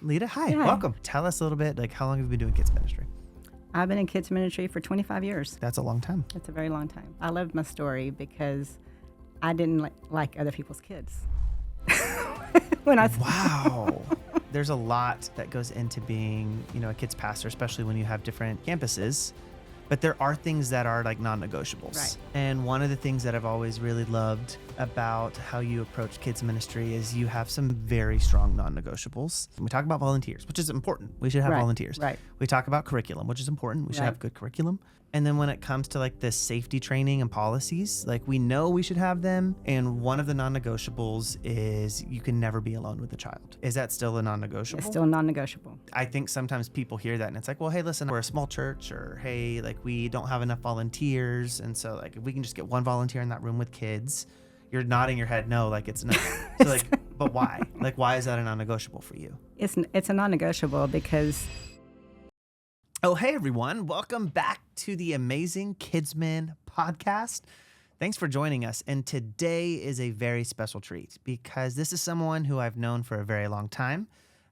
Leda, hi, Yeah. welcome. Tell us a little bit, like, how long have you been doing kids ministry? I've been in kids ministry for 25 years. That's a long time. It's a very long time. I loved my story because I didn't like other people's kids. Wow. There's a lot that goes into being, a kids pastor, especially when you have different campuses. But there are things that are like non-negotiables. Right. And one of the things that I've always really loved about how you approach kids ministry is you have some very strong non-negotiables. We talk about volunteers, which is important. We should have volunteers. Right. We talk about curriculum, which is important. We should have good curriculum. And then when it comes to like the safety training and policies, like we know we should have them. And one of the non-negotiables is you can never be alone with a child. Is that still a non-negotiable? It's still non-negotiable. I think sometimes people hear that and it's like, well, hey, listen, we're a small church, or hey, like we don't have enough volunteers. And so like if we can just get one volunteer in that room with kids, you're nodding your head no, like it's not. So like, but why? Like, why is that a non-negotiable for you? It's a non-negotiable because... Oh, hey, everyone. Welcome back to the Amazing Kidsmen podcast. Thanks for joining us. And today is a very special treat because this is someone who I've known for a very long time.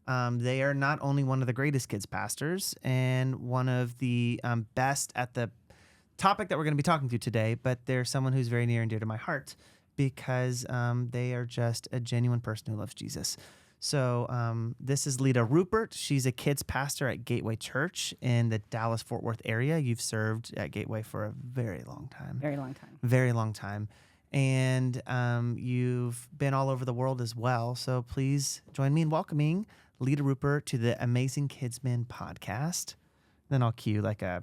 They are not only one of the greatest kids pastors and one of the best at the topic that we're going to be talking to today, but they're someone who's very near and dear to my heart because they are just a genuine person who loves Jesus. So this is Leda Rupert. She's a kids pastor at Gateway Church in the Dallas-Fort Worth area. You've served at Gateway for a very long time. Very long time. Very long time. And you've been all over the world as well. So please join me in welcoming Leda Rupert to the Amazing Kidsmen podcast. Then I'll cue like a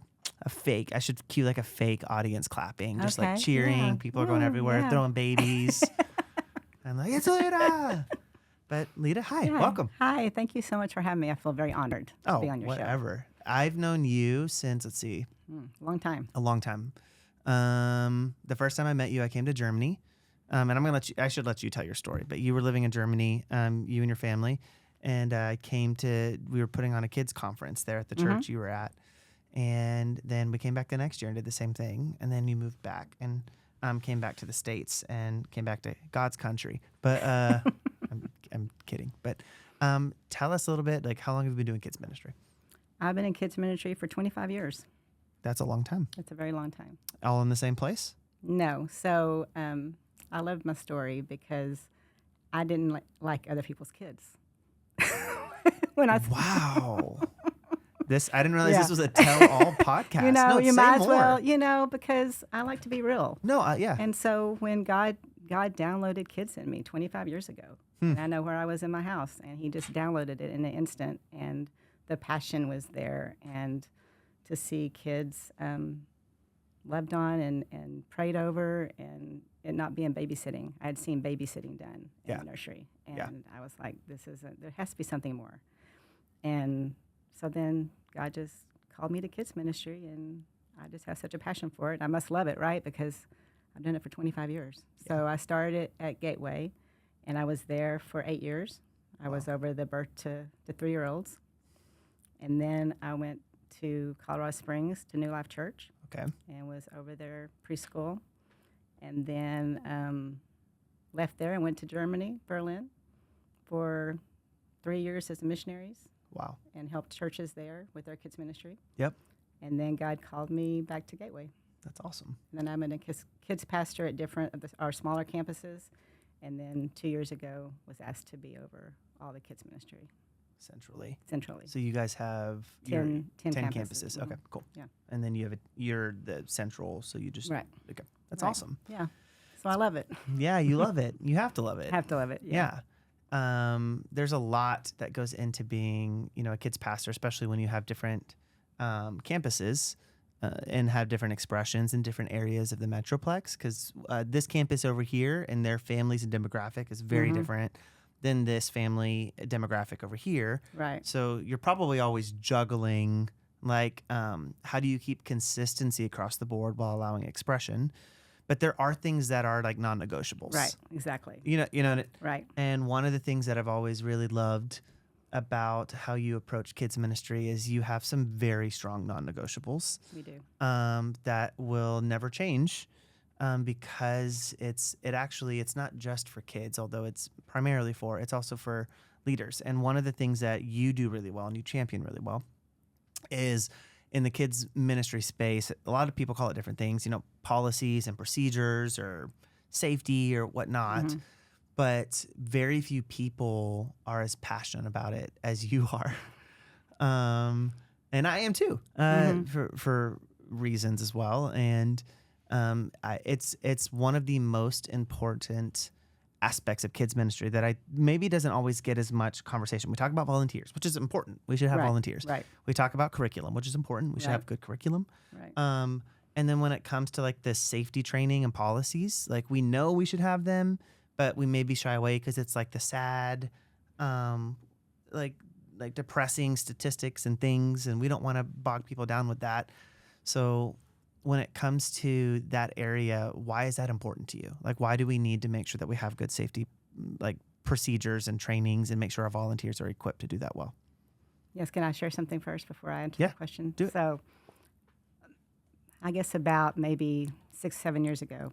fake. I should cue like a fake audience clapping, just like cheering. Yeah. People are going everywhere, throwing babies. I'm like, it's Leda. But Leda, hi, welcome. Hi, thank you so much for having me. I feel very honored to be on your whatever. I've known you since, let's see. Long time. A long time. The first time I met you, I came to Germany. And I should let you tell your story, but you were living in Germany, you and your family. And we were putting on a kids conference there at the church you were at. And then we came back the next year and did the same thing. And then you moved back and came back to the States and came back to God's country. But I'm kidding. But tell us a little bit, like, how long have you been doing kids ministry? I've been in kids ministry for 25 years. That's a long time. It's a very long time. All in the same place? No. So I loved my story because I didn't like other people's kids. Wow. I didn't realize this was a tell-all podcast. You might as well, because I like to be real. No, yeah. And so when God downloaded kids in me 25 years ago, and I know where I was in my house, and he just downloaded it in an instant, and the passion was there, and to see kids loved on and prayed over, and it not being babysitting. I had seen babysitting done in the nursery, and I was like, there has to be something more. And so then God just called me to kids ministry, and I just have such a passion for it. I must love it, right? Because I've done it for 25 years. So I started at Gateway, and I was there for 8 years. I was over the birth to the 3-year-olds. And then I went to Colorado Springs to New Life Church. Okay. And was over there preschool. And then left there and went to Germany, Berlin, for 3 years as missionaries. Wow. And helped churches there with their kids ministry. Yep. And then God called me back to Gateway. That's awesome. And then I'm a kids pastor at different of our smaller campuses. And then 2 years ago was asked to be over all the kids ministry. Centrally. So you guys have 10 campuses. Okay, cool. Yeah. And then you're the central, so you just right. Okay, that's awesome. Yeah. So I love it. Yeah, you love it. You have to love it. Have to love it. Yeah. There's a lot that goes into being, a kids pastor, especially when you have different campuses and have different expressions in different areas of the Metroplex. Because this campus over here and their families and demographic is very different than this family demographic over here. Right. So you're probably always juggling, like, how do you keep consistency across the board while allowing expression? But there are things that are like non-negotiables. Right, exactly. Right. And one of the things that I've always really loved about how you approach kids ministry is you have some very strong non-negotiables. We do. That will never change. Because it's not just for kids, although it's primarily it's also for leaders. And one of the things that you do really well and you champion really well is in the kids ministry space. A lot of people call it different things, policies and procedures or safety or whatnot. Mm-hmm. But very few people are as passionate about it as you are. And I am too, for reasons as well. And it's one of the most important aspects of kids ministry that maybe doesn't always get as much conversation. We talk about volunteers, which is important. We should have volunteers. Right. We talk about curriculum, which is important. We should have good curriculum. Right. And then when it comes to like the safety training and policies, like we know we should have them, but we maybe shy away because it's like the sad, like depressing statistics and things, and we don't want to bog people down with that. So when it comes to that area, why is that important to you? Like, why do we need to make sure that we have good safety, like procedures and trainings, and make sure our volunteers are equipped to do that well? Yes. Can I share something first before I answer the question? Do it. So I guess about maybe 6-7 years ago,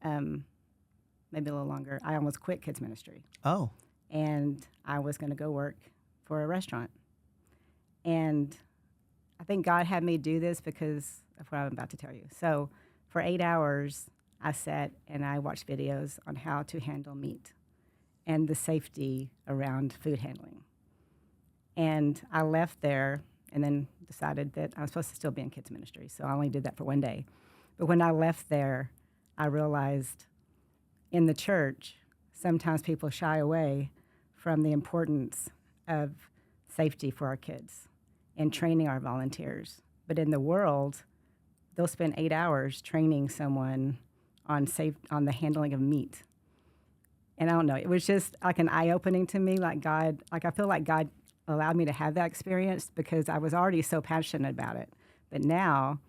maybe a little longer, I almost quit kids ministry. Oh. And I was going to go work for a restaurant. And I think God had me do this because of what I'm about to tell you. So for 8 hours, I sat and I watched videos on how to handle meat and the safety around food handling. And I left there and then decided that I was supposed to still be in kids ministry. So I only did that for one day. But when I left there, I realized in the church, sometimes people shy away from the importance of safety for our kids and training our volunteers. But in the world, they'll spend 8 hours training someone on the handling of meat. And I don't know, it was just like an eye-opening to me, I feel like God allowed me to have that experience because I was already so passionate about it. But now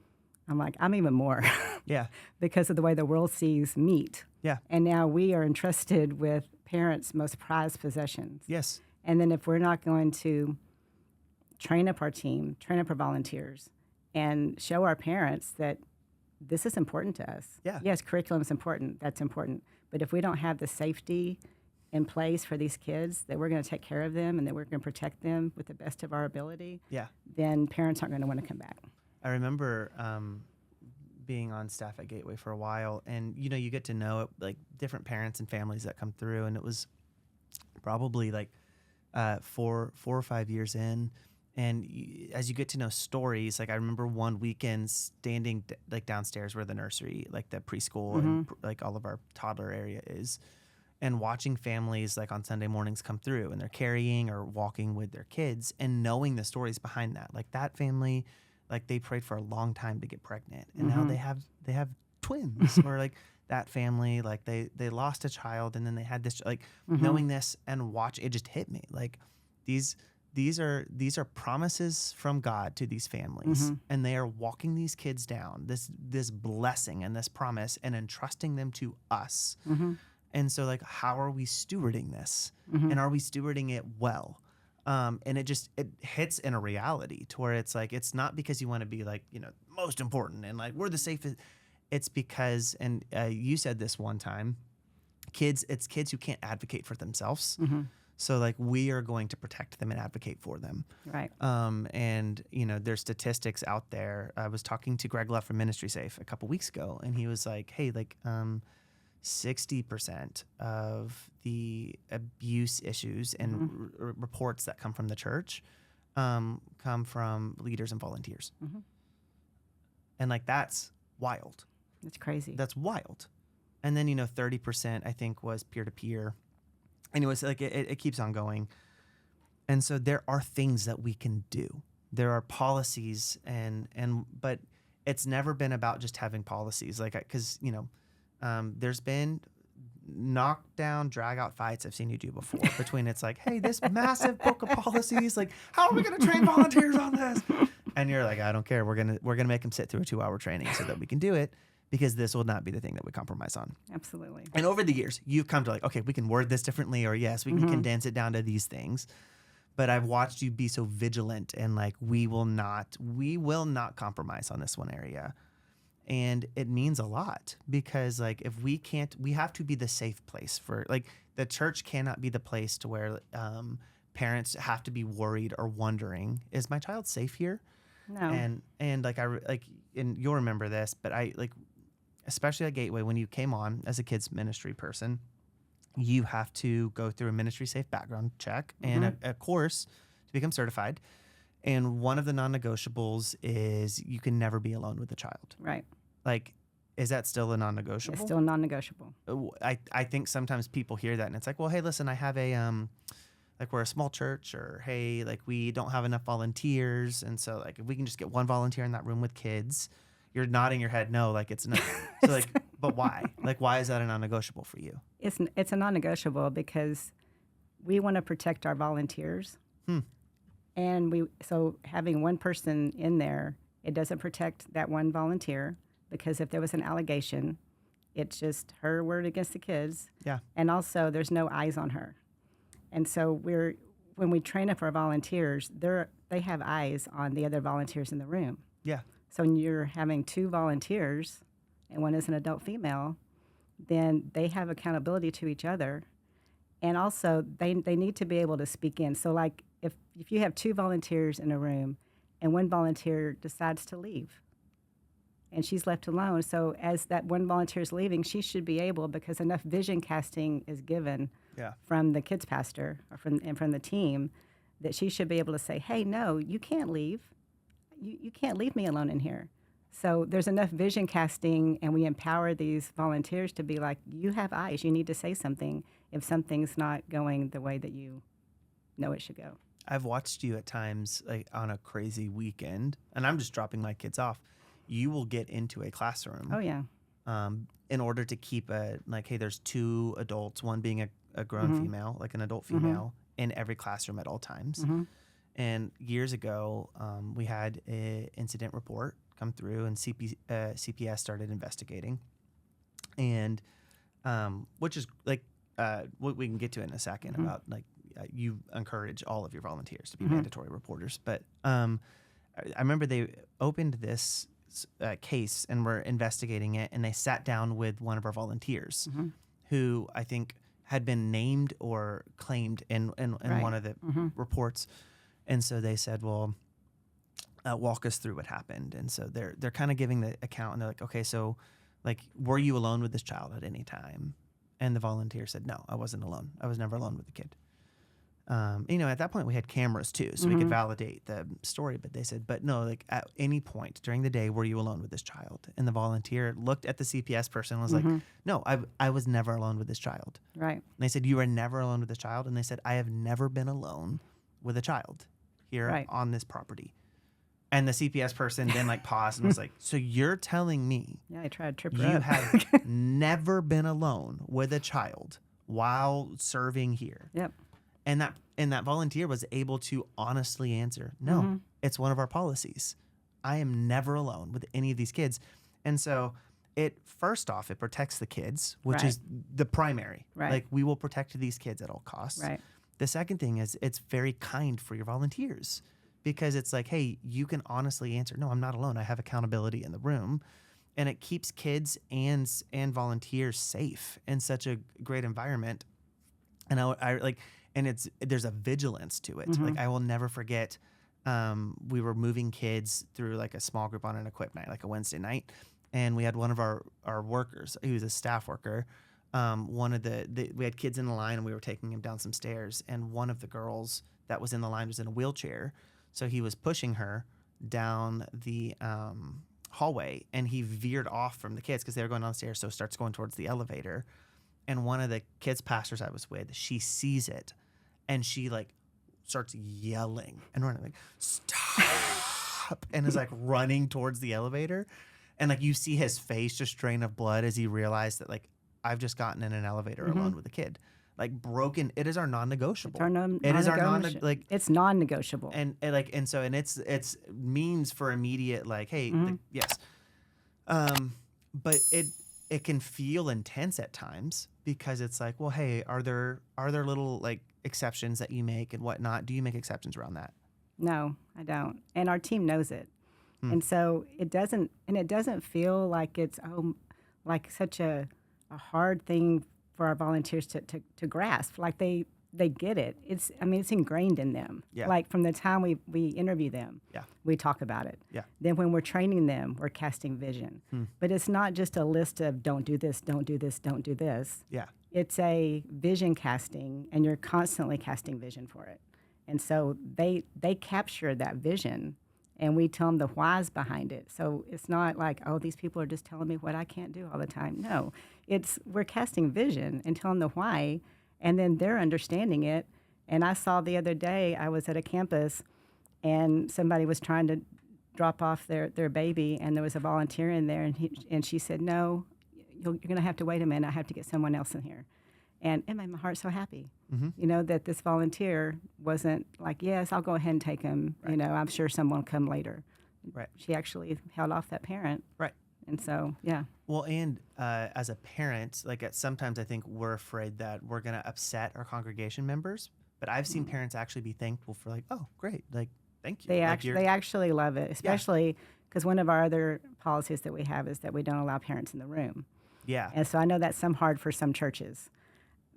I'm like, I'm even more. Yeah. Because of the way the world sees meat. Yeah. And now we are entrusted with parents' most prized possessions. Yes. And then if we're not going to train up our team, train up our volunteers, and show our parents that this is important to us. Yeah. Yes, curriculum is important. That's important. But if we don't have the safety in place for these kids, that we're going to take care of them and that we're going to protect them with the best of our ability, then parents aren't going to want to come back. I remember being on staff at Gateway for a while, and you get to know like different parents and families that come through, and it was probably like 4 or 5 years in, and as you get to know stories, like I remember one weekend standing like downstairs where the nursery, like the preschool, and like all of our toddler area is, and watching families like on Sunday mornings come through and they're carrying or walking with their kids, and knowing the stories behind that, like that family. Like they prayed for a long time to get pregnant, and now they have twins, or like that family, like they lost a child and then they had this, like knowing this and watch it just hit me. Like these are promises from God to these families, and they are walking these kids down this blessing and this promise and entrusting them to us. And so like, how are we stewarding this, and are we stewarding it well? And it hits in a reality to where it's like, it's not because you want to be like, most important and like we're the safest. It's because, and you said this one time, it's kids who can't advocate for themselves. So like we are going to protect them and advocate for them. Right. And there's statistics out there. I was talking to Greg Luff from Ministry Safe a couple weeks ago, and he was like, hey, like 60% of the abuse issues and reports that come from the church come from leaders and volunteers. And like, that's wild. That's crazy. That's wild. And then, 30% I think was peer-to-peer. Anyways, like it keeps on going. And so there are things that we can do. There are policies but it's never been about just having policies. Like, because, there's been knockdown, drag out fights I've seen you do before between it's like, hey, this massive book of policies, like, how are we going to train volunteers on this? And you're like, I don't care. We're gonna make them sit through a 2-hour training so that we can do it, because this will not be the thing that we compromise on. Absolutely. And over the years, you've come to like, okay, we can word this differently, or yes, we can condense it down to these things. But I've watched you be so vigilant, and like, we will not compromise on this one area. And it means a lot, because like, if we can't, we have to be the safe place for, like, the church cannot be the place to where parents have to be worried or wondering, is my child safe here? No. And like and you'll remember this, but I like, especially at Gateway, when you came on as a kids ministry person, you have to go through a ministry safe background check and a course to become certified. And one of the non-negotiables is you can never be alone with a child. Right. Like, is that still a non-negotiable? It's still non-negotiable. I think sometimes people hear that and it's like, well, hey, listen, I have a like, we're a small church, or hey, like, we don't have enough volunteers, and so like if we can just get one volunteer in that room with kids. You're nodding your head no, like it's no. So like, but why? Like, why is that a non-negotiable for you? It's a non-negotiable because we want to protect our volunteers. And so having one person in there, it doesn't protect that one volunteer, because if there was an allegation, it's just her word against the kids. Yeah. And also there's no eyes on her. And so when we train up our volunteers, they have eyes on the other volunteers in the room. Yeah. So when you're having two volunteers and one is an adult female, then they have accountability to each other. And also they need to be able to speak in. So like if you have two volunteers in a room and one volunteer decides to leave and she's left alone, so as that one volunteer is leaving, she should be able, because enough vision casting is given from the kids pastor or from the team, that she should be able to say, hey, no, you can't leave. You can't leave me alone in here. So there's enough vision casting, and we empower these volunteers to be like, you have eyes. You need to say something if something's not going the way that you know it should go. I've watched you at times, like on a crazy weekend, and I'm just dropping my kids off. You will get into a classroom. Oh, yeah. In order to keep hey, there's two adults, one being a grown female, like an adult female, in every classroom at all times. And years ago, we had an incident report come through, and CPS started investigating. And which is like what we can get to in a second about like you encourage all of your volunteers to be mandatory reporters. But I remember they opened this case and were investigating it, and they sat down with one of our volunteers who I think had been named or claimed in one of the reports. And so they said, well, walk us through what happened. And so they're kind of giving the account, and they're like, okay, so like, were you alone with this child at any time? And the volunteer said, no, I wasn't alone. I was never alone with the kid. At that point we had cameras too, so we could validate the story. But they said, but no, like at any point during the day, were you alone with this child? And the volunteer looked at the CPS person and was like, no, I was never alone with this child. Right. And they said, you were never alone with this child? And they said, I have never been alone with a child here on this property. And the CPS person then like paused and was like, so you're telling me I tried to trip you her up. have never been alone with a child while serving here? Yep. And that volunteer was able to honestly answer, no, it's one of our policies. I am never alone with any of these kids. And so first off, it protects the kids, which is the primary. Right. Like, we will protect these kids at all costs. Right. The second thing is it's very kind for your volunteers, because it's like, hey, you can honestly answer, no, I'm not alone. I have accountability in the room. And it keeps kids and volunteers safe in such a great environment. And I like, and there's a vigilance to it. Like, I will never forget, we were moving kids through like a small group on an equip night, like a Wednesday night. And we had one of our workers, he was a staff worker. We had kids in the line, and we were taking him down some stairs. And one of the girls that was in the line was in a wheelchair. So he was pushing her down the hallway, and he veered off from the kids because they were going downstairs. So starts going towards the elevator. And one of the kids pastors I was with, she sees it, and she like starts yelling and running, like, stop, and is like running towards the elevator. And like, you see his face just drain of blood as he realized that, like, I've just gotten in an elevator alone with a kid. Like, broken. It is our non-negotiable. It's non-negotiable. And it's means for immediate, like, hey, yes. But it can feel intense at times, because it's like, well, hey, are there little like exceptions that you make and whatnot? Do you make exceptions around that? No, I don't. And our team knows it. And so it doesn't feel like it's like such a hard thing for our volunteers to grasp. Like, they they get it. It's ingrained in them. Yeah. Like from the time we interview them, Yeah. we talk about it. Yeah. Then when we're training them, we're casting vision. But it's not just a list of don't do this, don't do this, don't do this. Yeah. It's a vision casting, and you're constantly casting vision for it. And so they capture that vision, and we tell them the whys behind it. So it's not like, oh, these people are just telling me what I can't do all the time. No, we're casting vision and telling them the why, and then they're understanding it. And I saw the other day, I was at a campus, and somebody was trying to drop off their baby, and there was a volunteer in there, and she said, no, you're going to have to wait a minute. I have to get someone else in here. And it made my heart so happy, that this volunteer wasn't like, yes, I'll go ahead and take him. Right. I'm sure someone will come later. Right. She actually held off that parent. Right. And so, yeah. Well, and as a parent, like sometimes I think we're afraid that we're going to upset our congregation members. But I've seen parents actually be thankful for like, oh, great, like, thank you. They Like, they actually love it, especially because one of our other policies that we have is that we don't allow parents in the room. Yeah. And so I know that's hard for some churches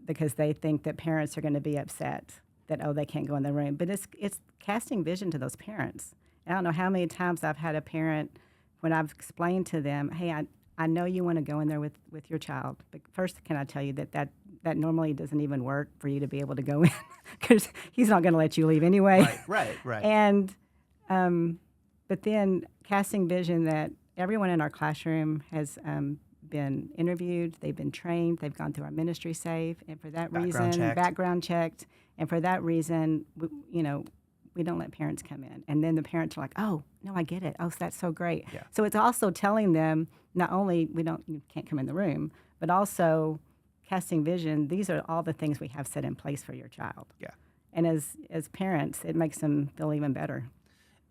because they think that parents are going to be upset that, oh, they can't go in the room. But it's casting vision to those parents. And I don't know how many times I've had a parent when I've explained to them, hey, I know you want to go in there with your child, but first can I tell you that normally doesn't even work for you to be able to go in because he's not going to let you leave anyway. Right. And but then casting vision that everyone in our classroom has been interviewed, they've been trained, they've gone through our ministry safe, and for that background checked, and for that reason, we don't let parents come in. And then the parents are like, oh, no, I get it. Oh, that's so great. Yeah. So it's also telling them not only you can't come in the room, but also casting vision, these are all the things we have set in place for your child. Yeah. And as parents, it makes them feel even better.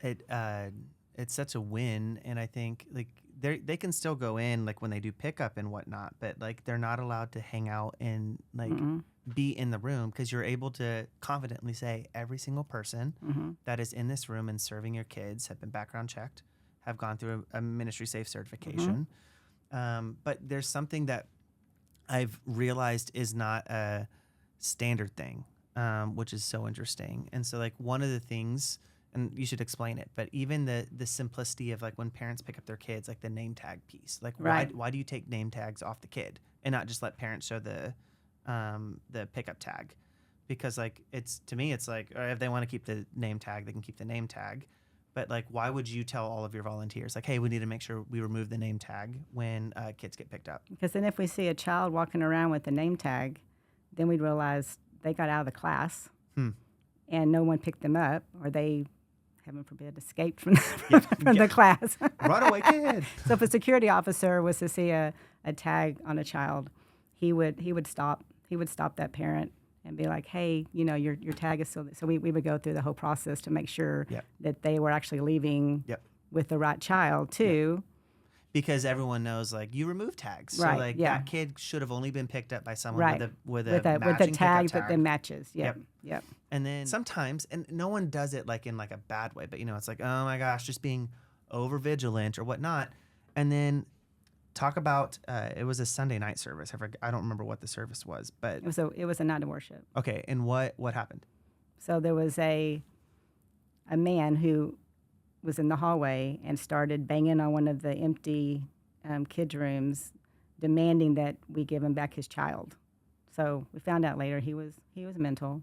It's such a win, and I think like they can still go in like when they do pickup and whatnot, but like they're not allowed to hang out and like be in the room because you're able to confidently say every single person that is in this room and serving your kids have been background checked, have gone through a ministry safe certification. But there's something that I've realized is not a standard thing, which is so interesting. And so like one of the things, and you should explain it, but even the simplicity of like when parents pick up their kids, like the name tag piece, like why do you take name tags off the kid and not just let parents show the pickup tag? Because like to me it's like, if they want to keep the name tag, they can keep the name tag. But like, why would you tell all of your volunteers like, hey, we need to make sure we remove the name tag when kids get picked up? Because then if we see a child walking around with the name tag, then we'd realize they got out of the class and no one picked them up, or they, heaven forbid, escaped from the class. Runaway kid. So if a security officer was to see a tag on a child, he would stop that parent and be like, hey, your tag is still. So we would go through the whole process to make sure that they were actually leaving with the right child too. Because everyone knows, like, you remove tags. So, like, that kid should have only been picked up by someone with a tag that matches. Yep. And then sometimes, and no one does it, like, in, like, a bad way, but, it's like, oh, my gosh, just being over-vigilant or whatnot. And then talk about, it was a Sunday night service. I don't remember what the service was, but... It was a night of worship. Okay, and what happened? So there was a man who was in the hallway and started banging on one of the empty kids' rooms, demanding that we give him back his child. So we found out later he was mental.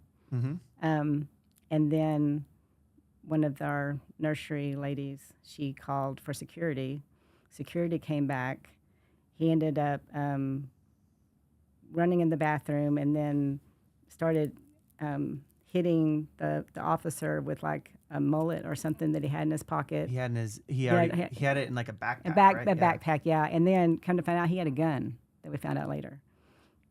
And then one of our nursery ladies, she called for security. Security came back. He ended up running in the bathroom and then started hitting the officer with like a mullet or something that he had in his pocket. He had it in like a backpack. A backpack, yeah. And then come to find out he had a gun that we found out later.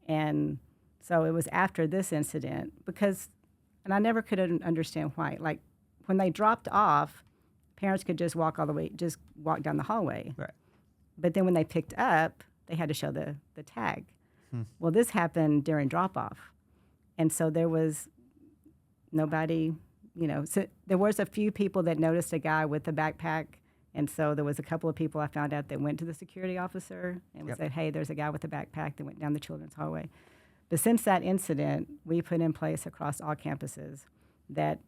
And so it was after this incident and I never could understand why. Like when they dropped off, parents could just walk down the hallway. Right. But then when they picked up, they had to show the tag. Well, this happened during drop off. And so there was nobody, so there was a few people that noticed a guy with a backpack. And so there was a couple of people I found out that went to the security officer and said, hey, there's a guy with a backpack that went down the children's hallway. But since that incident, we put in place across all campuses that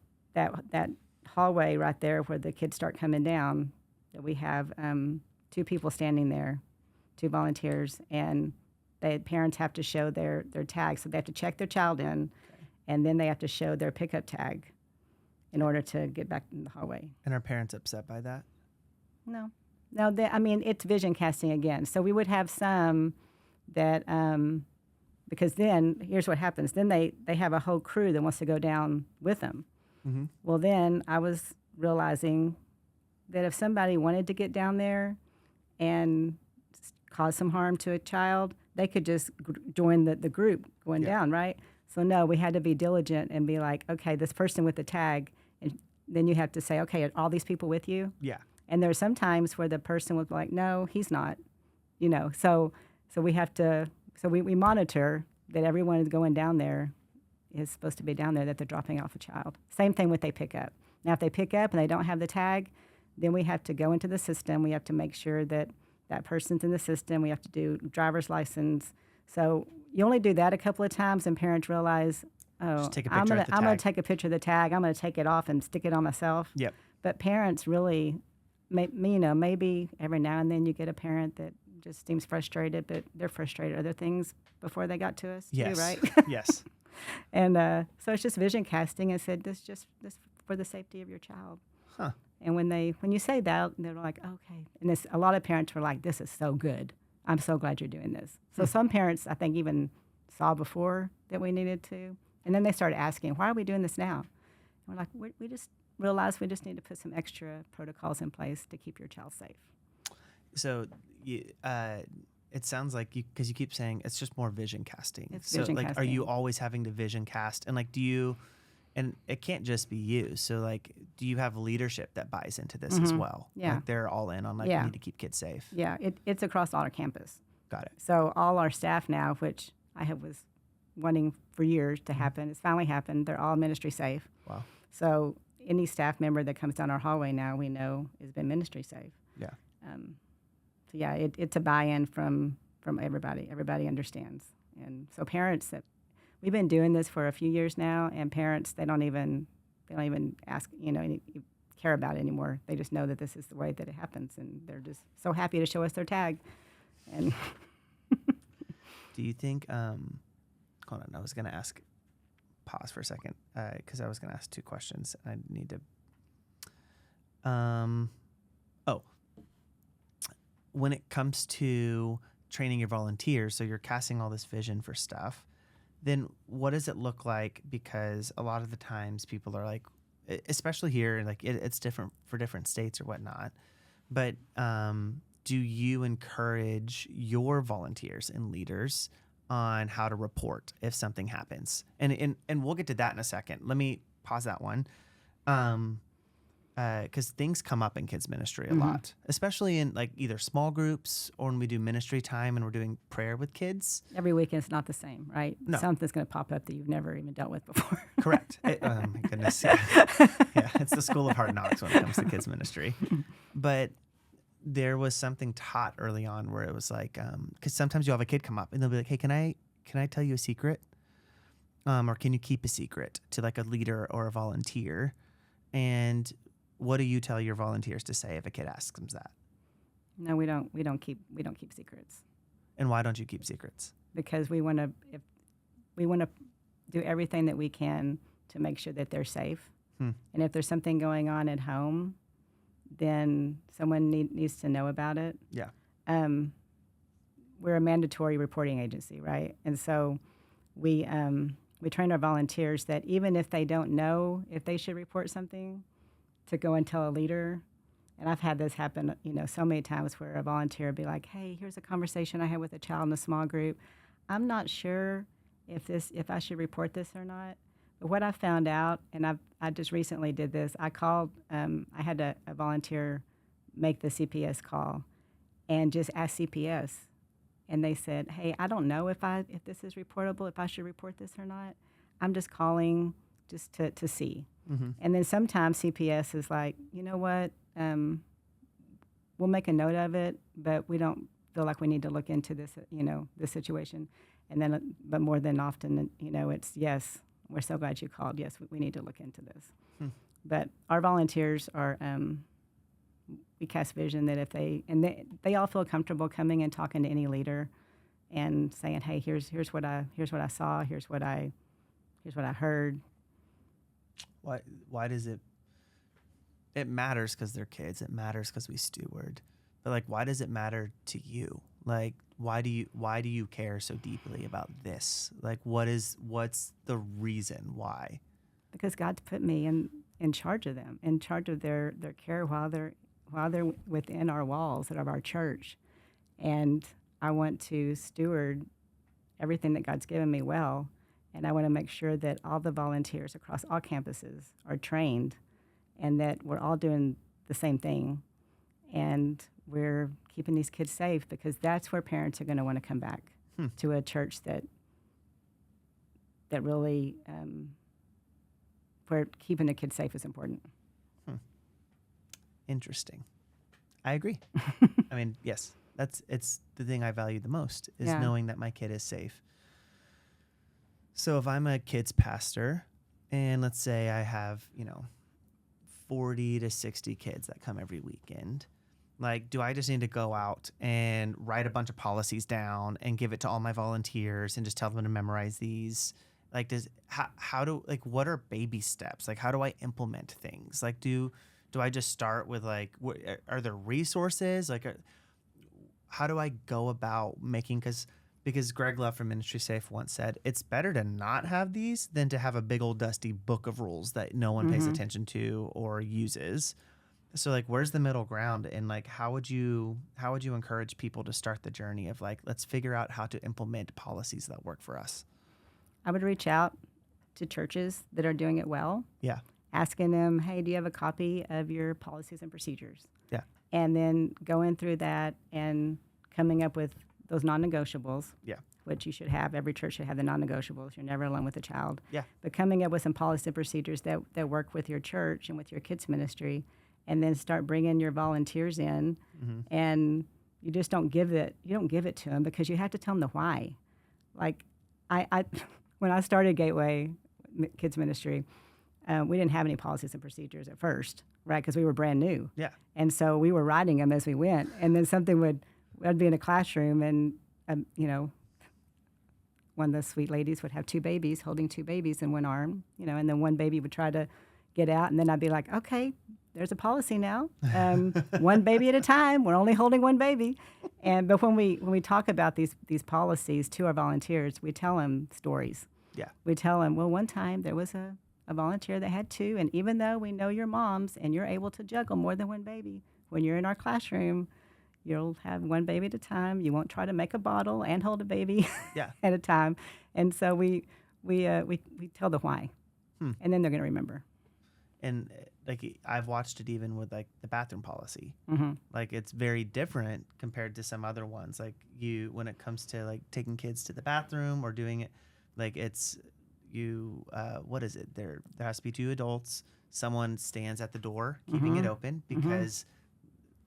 hallway right there where the kids start coming down, that we have 2 people standing there, 2 volunteers, and the parents have to show their tag. So they have to check their child in, and then they have to show their pickup tag in order to get back in the hallway. And are parents upset by that? No. It's vision casting again. So we would have some that, because then here's what happens. Then they have a whole crew that wants to go down with them. Mm-hmm. Well, then I was realizing that if somebody wanted to get down there and cause some harm to a child, they could just join the group going down, right? So no, we had to be diligent and be like, okay, this person with the tag, and then you have to say, okay, are all these people with you? Yeah. And there's some times where the person was like, no, he's not, So we have to, we monitor that everyone is going down there is supposed to be down there, that they're dropping off a child. Same thing with they pick up. Now, if they pick up and they don't have the tag, then we have to go into the system. We have to make sure that that person's in the system. We have to do driver's license. So you only do that a couple of times, and parents realize, oh, Just take a I'm picture gonna of the I'm gonna tag. take a picture of the tag. I'm gonna take it off and stick it on myself. Yep. But parents really, maybe every now and then you get a parent that just seems frustrated, but they're frustrated other things before they got to us Yes. too, right? Yes. And so it's just vision casting. I said, this for the safety of your child. Huh. And when you say that, they're like, okay. And a lot of parents were like, this is so good. I'm so glad you're doing this. So some parents, I think, even saw before that we needed to. And then they started asking, why are we doing this now? And we're like, we just realized we just need to put some extra protocols in place to keep your child safe. So it sounds like because you keep saying it's just more vision casting. It's vision Are casting. you always having to vision cast? And and it can't just be you. So do you have leadership that buys into this as well? Yeah. Like they're all in on we need to keep kids safe. Yeah, it's across all our campus. Got it. So all our staff now, which was wanting for years to happen, it's finally happened. They're all ministry safe. Wow. So any staff member that comes down our hallway now, we know has been ministry safe. Yeah. So yeah, it's a buy-in from everybody. Everybody understands, and so parents that we've been doing this for a few years now, and parents they don't even ask care about it anymore. They just know that this is the way that it happens, and they're just so happy to show us their tag. And Do you think? Hold on, I was gonna ask. Pause for a second, because I was gonna ask 2 questions, and I need to. When it comes to training your volunteers, so you're casting all this vision for stuff, then what does it look like? Because a lot of the times people are like, especially here, like it's different for different states or whatnot. But do you encourage your volunteers and leaders on how to report if something happens? And we'll get to that in a second. Let me pause that one. Because things come up in kids ministry a lot, especially in either small groups or when we do ministry time and we're doing prayer with kids. every weekend it's not the same, right? No. Something's going to pop up that you've never even dealt with before. Correct. Oh my goodness. Yeah. Yeah, it's the school of hard knocks when it comes to kids ministry. But there was something taught early on where it was like, because sometimes you'll have a kid come up and they'll be like, hey, can I tell you a secret? Or can you keep a secret to a leader or a volunteer? And what do you tell your volunteers to say if a kid asks them that? No, we don't keep secrets, And why don't you keep secrets? because we want to do everything that we can to make sure that they're safe. And if there's something going on at home, then someone needs to know about it. Yeah. We're a mandatory reporting agency, right? And so we train our volunteers that even if they don't know if they should report something, to go and tell a leader. And I've had this happen, so many times where a volunteer would be like, hey, here's a conversation I had with a child in a small group. I'm not sure if I should report this or not. But what I found out, and I just recently did this, I called, I had a volunteer make the CPS call and just ask CPS. And they said, hey, I don't know if this is reportable, if I should report this or not. I'm just calling just to see. Mm-hmm. And then sometimes CPS is like, you know what, we'll make a note of it, but we don't feel like we need to look into this, this situation. And then, but more than often, it's, yes, we're so glad you called. Yes, we need to look into this. But our volunteers are, we cast vision that if they all feel comfortable coming and talking to any leader and saying, hey, here's what I saw, here's what I heard. Why does it matters because they're kids. It matters because we steward. But like, why does it matter to you? Like, why do you care so deeply about this? Like, what's the reason why? Because God's put me in charge of them, in charge of their care while they're within our walls of our church. And I want to steward everything that God's given me well. And I want to make sure that all the volunteers across all campuses are trained and that we're all doing the same thing. And we're keeping these kids safe, because that's where parents are going to want to come back to a church that really, where keeping the kids safe is important. Interesting. I agree. I mean, yes, it's the thing I value the most is knowing that my kid is safe. So if I'm a kids pastor and let's say I have, 40 to 60 kids that come every weekend, like, do I just need to go out and write a bunch of policies down and give it to all my volunteers and just tell them to memorize these? Like, what are baby steps? Like, how do I implement things? Like, do I just start with like, are there resources? Like, how do I go about making, because Greg Love from Ministry Safe once said, it's better to not have these than to have a big old dusty book of rules that no one pays attention to or uses. So like, where's the middle ground? And like, how would you encourage people to start the journey of like, let's figure out how to implement policies that work for us? I would reach out to churches that are doing it well. Yeah. Asking them, hey, do you have a copy of your policies and procedures? Yeah. And then going through that and coming up with those non-negotiables. Yeah. Which you should have. Every church should have the non-negotiables. You're never alone with a child. Yeah. But coming up with some policies and procedures that work with your church and with your kids ministry, and then start bringing your volunteers in, and you just don't give it to them, because you have to tell them the why. Like, I when I started Gateway Kids Ministry, we didn't have any policies and procedures at first, right? Because we were brand new. Yeah. And so we were writing them as we went, and then I'd be in a classroom, and one of the sweet ladies would have two babies, holding two babies in one arm, and then one baby would try to get out, and then I'd be like, okay, there's a policy now. One baby at a time. We're only holding one baby. But when we talk about these policies to our volunteers, we tell them stories. Yeah. We tell them, well, one time there was a volunteer that had two, and even though we know you're moms and you're able to juggle more than one baby, when you're in our classroom, you'll have one baby at a time. You won't try to make a bottle and hold a baby at a time. And so we tell the why, and then they're going to remember. And like, I've watched it even with like the bathroom policy. Mm-hmm. Like, it's very different compared to some other ones. Like, when it comes to like taking kids to the bathroom or doing it, like, it's what is it? There has to be two adults. Someone stands at the door, keeping it open, because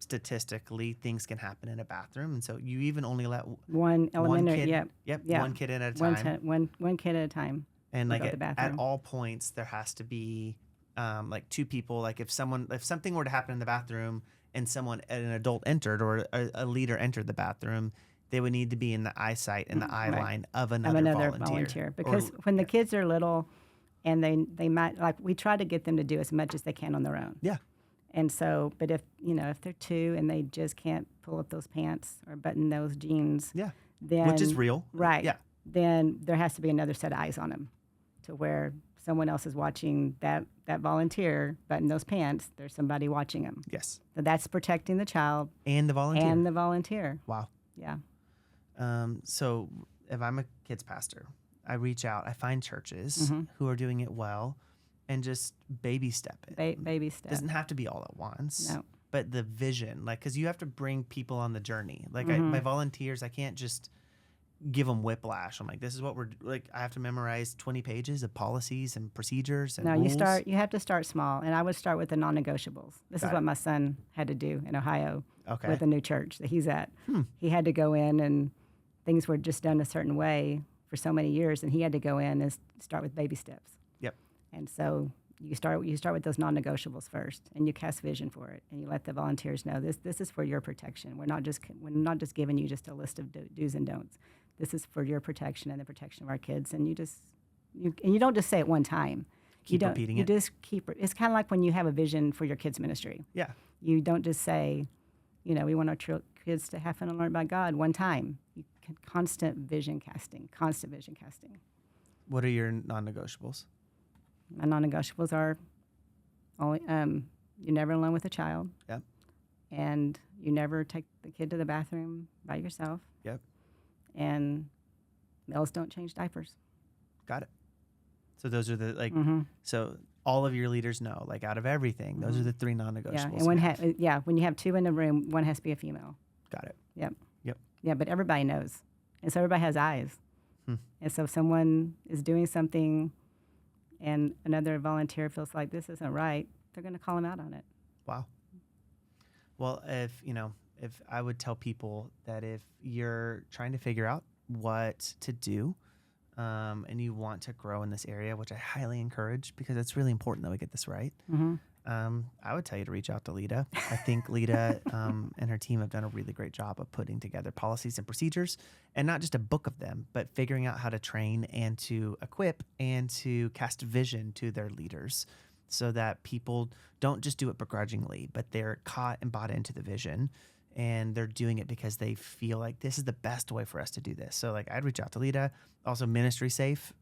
statistically things can happen in a bathroom, and so you even only let one elementary kid, one kid at a time, one kid at a time. And like at all points there has to be like two people. Like, if something were to happen in the bathroom and an adult entered or a leader entered the bathroom, they would need to be in the eyesight and the eye line of another volunteer. Because when the kids are little, and they might, like, we try to get them to do as much as they can on their own. Yeah. And so, but if they're two and they just can't pull up those pants or button those jeans, then, which is real, right? Yeah. Then there has to be another set of eyes on them, to where someone else is watching that volunteer button those pants. There's somebody watching them. Yes. So that's protecting the child and the volunteer. Wow. Yeah. So if I'm a kids pastor, I reach out, I find churches who are doing it well, and just baby step it. Baby step. Doesn't have to be all at once. No. But the vision, like, because you have to bring people on the journey. Like, my volunteers, I can't just give them whiplash. I'm like, this is what we're like. I have to memorize 20 pages of policies and procedures and rules. You have to start small, and I would start with the non-negotiables. This is what my son had to do in Ohio with a new church that he's at. He had to go in and things were just done a certain way for so many years, and he had to go in and start with baby steps. Yep. And so you start with those non-negotiables first, and you cast vision for it, and you let the volunteers know this is for your protection. We're not just giving you just a list of do's and don'ts. This is for your protection and the protection of our kids. And you don't just say it one time. Keep repeating you it. just keep. It's kind of like when you have a vision for your kids' ministry. Yeah. You don't just say, we want our kids to have fun and learn by God one time. Constant vision casting. What are your non-negotiables? My non-negotiables are only you're never alone with a child. Yep. And you never take the kid to the bathroom by yourself. Yep. And males don't change diapers. Got it. So those are the Mm-hmm. so all of your leaders know, like out of everything, those are the three non-negotiables. And when you have two in the room, one has to be a female. Got it. Yep. Yep. Yeah, but everybody knows. And so everybody has eyes. And so if someone is doing something and another volunteer feels like this isn't right, they're going to call them out on it. Wow. Well, if I would tell people that if you're trying to figure out what to do, and you want to grow in this area, which I highly encourage because it's really important that we get this right. Mm-hmm. I would tell you to reach out to Leda. I think Leda and her team have done a really great job of putting together policies and procedures, and not just a book of them, but figuring out how to train and to equip and to cast vision to their leaders so that people don't just do it begrudgingly, but they're caught and bought into the vision. And they're doing it because they feel like this is the best way for us to do this. So I'd reach out to Leda. Also, Ministry Safe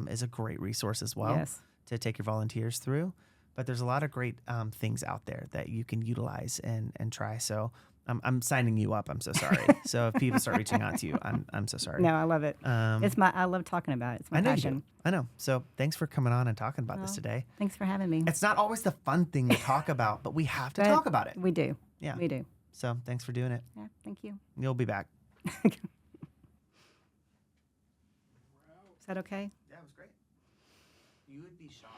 is a great resource as well to take your volunteers through. But there's a lot of great things out there that you can utilize and try. So I'm signing you up. I'm so sorry. So if people start reaching out to you, I'm so sorry. No, I love it. I love talking about it. It's my passion. I know. So thanks for coming on and talking about this today. Thanks for having me. It's not always the fun thing to talk about, but we have to talk about it. We do. Yeah. We do. So thanks for doing it. Yeah, thank you. You'll be back. Is that okay? Yeah, it was great. You would be shocked.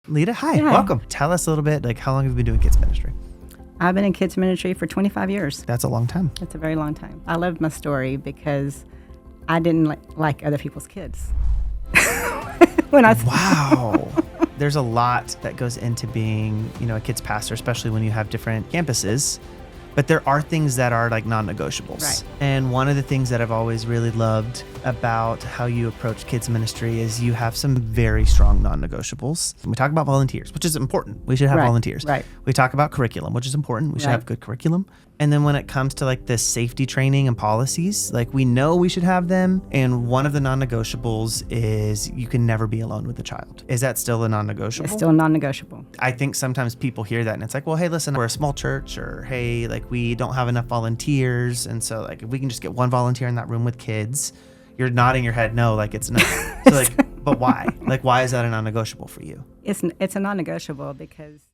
Leda, hi, Yeah. welcome. Tell us a little bit, like, how long have you been doing kids ministry? I've been in kids ministry for 25 years. That's a long time. It's a very long time. I love my story because I didn't like other people's kids. Wow. There's a lot that goes into being, a kids pastor, especially when you have different campuses. But there are things that are like non-negotiables. Right. And one of the things that I've always really loved about how you approach kids ministry is you have some very strong non-negotiables. We talk about volunteers, which is important. We should have volunteers. Right. We talk about curriculum, which is important. We should have good curriculum. And then when it comes to like the safety training and policies, like we know we should have them. And one of the non-negotiables is you can never be alone with a child. Is that still a non-negotiable? It's still non-negotiable. I think sometimes people hear that and it's like, well, hey, listen, we're a small church, or hey, like we don't have enough volunteers. And so like if we can just get one volunteer in that room with kids, you're nodding your head no, like it's not. So like, but why? Like, why is that a non-negotiable for you? It's a non-negotiable because